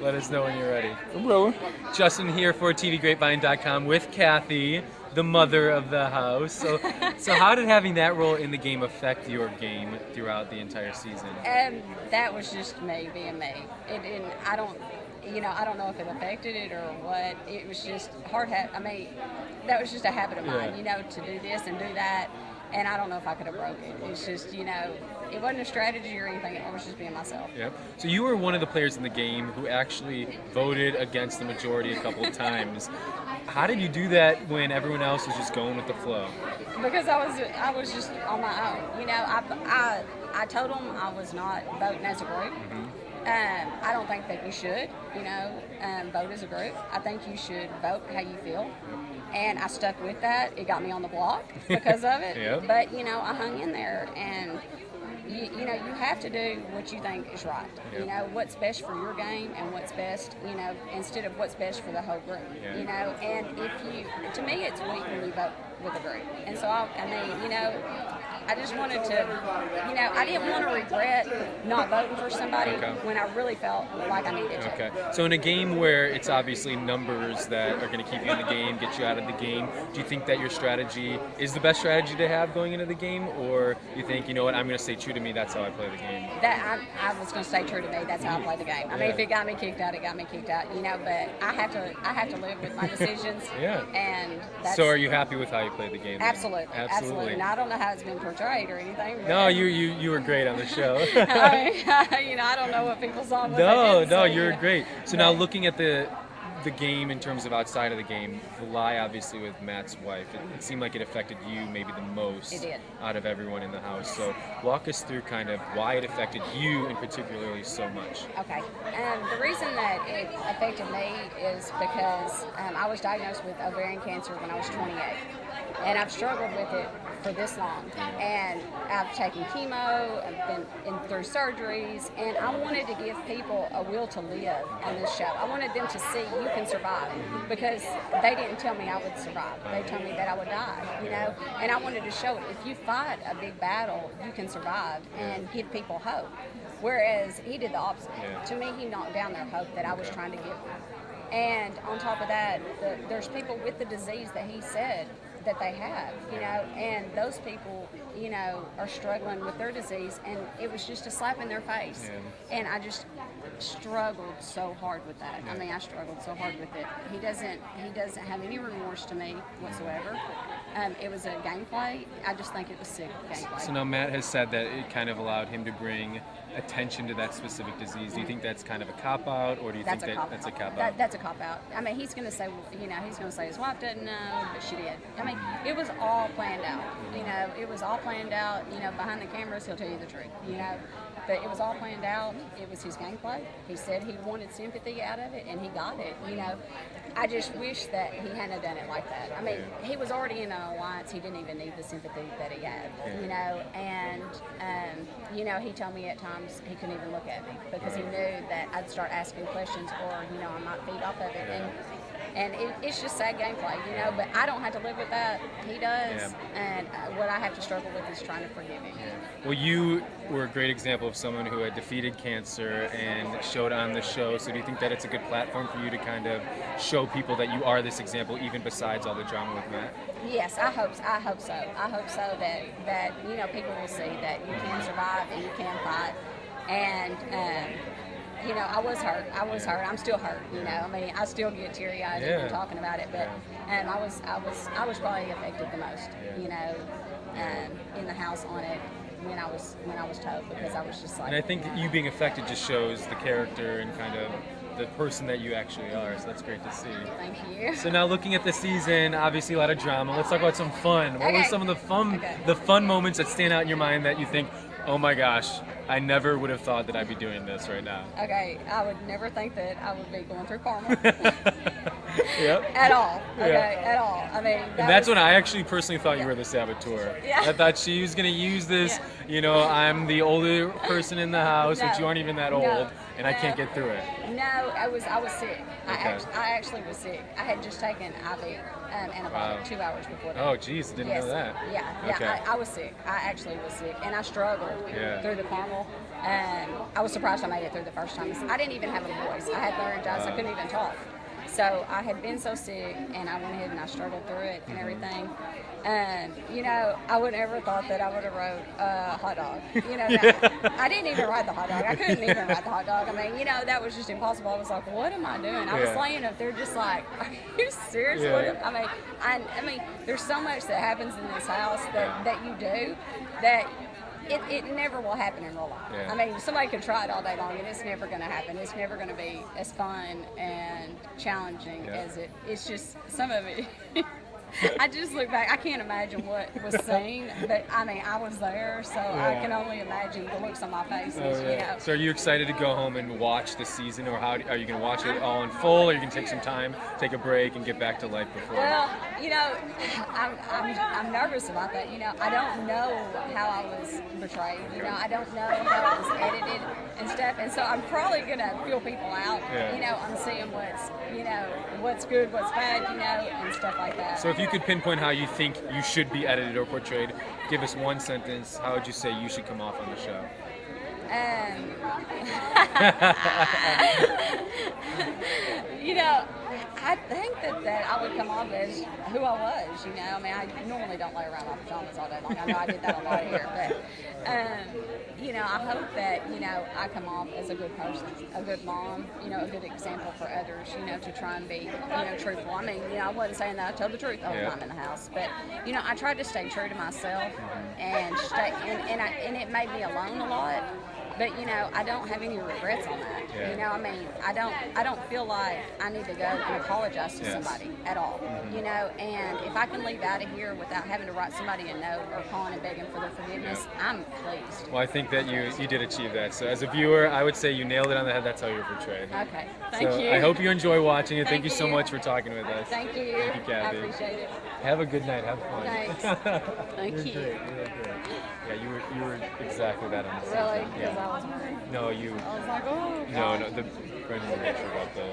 Let us know when you're ready. I'm rolling. Justin here for TVGrapevine.com with Kathy, the mother of the house. So how did having that role in the game affect your game throughout the entire season? That was just me being me. It didn't. I don't know if it affected it or what. It was just hard. That was just a habit of mine. To do this and do that. And I don't know if I could have broke it. It's just, it wasn't a strategy or anything. I was just being myself. Yep. So you were one of the players in the game who actually voted against the majority a couple of times. How did you do that when everyone else was just going with the flow? Because I was just on my own. I told them I was not voting as a group. I don't think that you should, vote as a group. I think you should vote how you feel. And I stuck with that. It got me on the block because of it. Yep. But, I hung in there. And, you have to do what you think is right. Yep. What's best for your game and what's best, instead of what's best for the whole group. Yeah. And to me, it's weak when you vote with a group. And so, I just wanted to, I didn't want to regret not voting for somebody when I really felt like I needed to. Okay. So in a game where it's obviously numbers that are going to keep you in the game, get you out of the game, do you think that your strategy is the best strategy to have going into the game, or you think, you know what, I'm going to stay true to me, that's how I play the game? That I was going to stay true to me. That's how I play the game. I mean, if it got me kicked out, it got me kicked out. But I have to live with my decisions. Yeah. And that's, so are you happy with how you play the game? Then? Absolutely. And I don't know how it's been portrayed or anything. No, you were great on the show. I don't know what people saw. No, you're great. So now looking at the game in terms of outside of the game, the lie obviously with Matt's wife, it seemed like it affected you maybe the most out of everyone in the house. So walk us through kind of why it affected you in particularly so much. Okay. The reason that it affected me is because I was diagnosed with ovarian cancer when I was 28. And I've struggled with it for this long. And I've taken chemo, I've been through surgeries, and I wanted to give people a will to live on this show. I wanted them to see you can survive, because they didn't tell me I would survive. They told me that I would die, And I wanted to show it. If you fight a big battle, you can survive and give people hope. Whereas he did the opposite. To me, he knocked down their hope that I was trying to give them. And on top of that, there's people with the disease that he said that they have, and those people, are struggling with their disease, and it was just a slap in their face. And I just struggled so hard with that. I mean, I struggled so hard with it. He doesn't have any remorse to me whatsoever. It was a gameplay. I just think it was sick gameplay. So now Matt has said that it kind of allowed him to bring attention to that specific disease. Do you think that's kind of a cop-out, or do you think that's a cop-out? That's a cop-out. I mean, he's going to say, he's going to say his wife doesn't know, but she did. I mean, it was all planned out. It was all planned out. Behind the cameras, he'll tell you the truth. But it was all planned out. It was his gameplay. He said he wanted sympathy out of it, and he got it. I just wish that he hadn't done it like that. I mean, he was already in an alliance. He didn't even need the sympathy that he had. And he told me at times he couldn't even look at me because he knew that I'd start asking questions, or I might feed off of it. And it's just sad gameplay, but I don't have to live with that. He does. And what I have to struggle with is trying to forgive him. Well, you were a great example of someone who had defeated cancer and showed on the show. So do you think that it's a good platform for you to kind of show people that you are this example, even besides all the drama with Matt? Yes, I hope so. I hope so that people will see that you can survive and you can fight. And I was hurt. I'm still hurt. I mean, I still get teary-eyed even talking about it. But I was probably affected the most. In the house on it when I was told, because I was just like. And I think you being affected just shows the character and kind of the person that you actually are. So that's great to see. Thank you. So now looking at the season, obviously a lot of drama. Let's talk about some fun. What were some of the fun moments that stand out in your mind that you think, oh my gosh, I never would have thought that I'd be doing this right now? Okay, I would never think that I would be going through Carmel. Yep. At all. Okay, at all. I mean, that's when I actually personally thought you were the saboteur. Yeah. I thought she was going to use this, I'm the older person in the house, which you aren't even that old, and I can't get through it. No, I was sick. I actually was sick. I had just taken IV antibiotic 2 hours before that. Oh, geez, didn't know that. Yeah. Okay. I was sick. I actually was sick, and I struggled through the Carmel. I was surprised I made it through the first time. I didn't even have a voice. I had laryngitis. I couldn't even talk. So I had been so sick, and I went ahead and I struggled through it and everything. You know, I would never thought that I would have wrote hot dog. You know, I didn't even write the hot dog. I couldn't even write the hot dog. I mean, you know, that was just impossible. I was like, what am I doing? I was laying up there just like, are you serious? Yeah. I mean, there's so much that happens in this house that you do that it never will happen in real life. Yeah. I mean, somebody could try it all day long, and it's never going to happen. It's never going to be as fun and challenging as it's just, some of it. I just look back. I can't imagine what was seen, but I mean, I was there, so I can only imagine the looks on my faces. You know. So, are you excited to go home and watch the season, or how are you going to watch it all in full? Or are you going to take some time, take a break, and get back to life before? Well, you know, I'm nervous about that. You know, I don't know how I was portrayed. You know, I don't know how it was edited and stuff, and so I'm probably going to feel people out. You know, on seeing what's good, what's bad, you know, and stuff like that. So if you could pinpoint how you think you should be edited or portrayed, give us one sentence. How would you say you should come off on the show? You know, I think that I would come off as who I was, you know. I mean, I normally don't lay around my pajamas all day long. I know I did that a lot here, but, you know, I hope that, you know, I come off as a good person, a good mom, you know, a good example for others, you know, to try and be, you know, truthful. I mean, you know, I wasn't saying that I tell the truth all the time in the house, but, you know, I tried to stay true to myself and stay, and it made me alone a lot. But you know, I don't have any regrets on that. You know, I mean, I don't feel like I need to go and apologize to somebody at all. You know, and if I can leave out of here without having to write somebody a note or calling and begging for their forgiveness, I'm pleased. Well, I think that you did achieve that. So as a viewer, I would say you nailed it on the head. That's how you're portrayed. Okay, thank you. I hope you enjoy watching it. Thank you so you. much for talking with us. Thank you. Thank you, Kathy. I appreciate it. Have a good night. Have fun. Thanks. Thank You're you. great. You're great. Yeah, you were exactly that on the Really? season. Because I was worried. No, you. I was like, oh. No, the Brendan didn't about the.